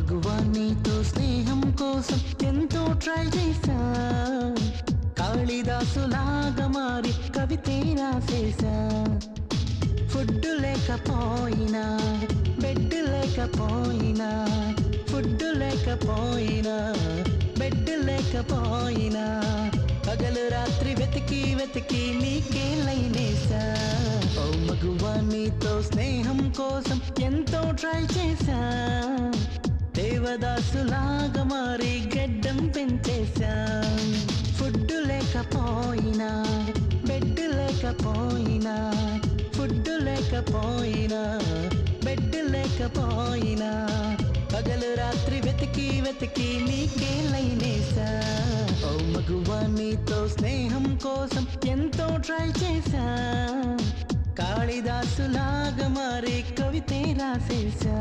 మగువా నీతో స్నేహం కోసం ఎంతో ట్రై చేశా, కాళిదాసులాగా మారి కవితే రాసేశా. ఫుడ్ లేకపోయినా బెడ్ లేకపోయినా, ఫుడ్ లేకపోయినా బెడ్ లేకపోయినా, పగలు రాత్రి వెతికి వెతికి నీకే లైనేసా. ఓ మగువా నీతో స్నేహం కోసం ఎంతో ట్రై చేశా, దేవదాసులాగా మారి గడ్డం పెంచేశా. ఫుడ్ లేకపోయినా బెడ్ లేకపోయినా, ఫుడ్ లేకపోయినా బెడ్ లేకపోయినా, పగలు రాత్రి వెతికి వెతికి నీకే లైనేసా. ఓ మగువా నీతో స్నేహం కోసం ఎంతో ట్రై చేశా, కాళిదాసులాగా మారి కవితే రాసేశా.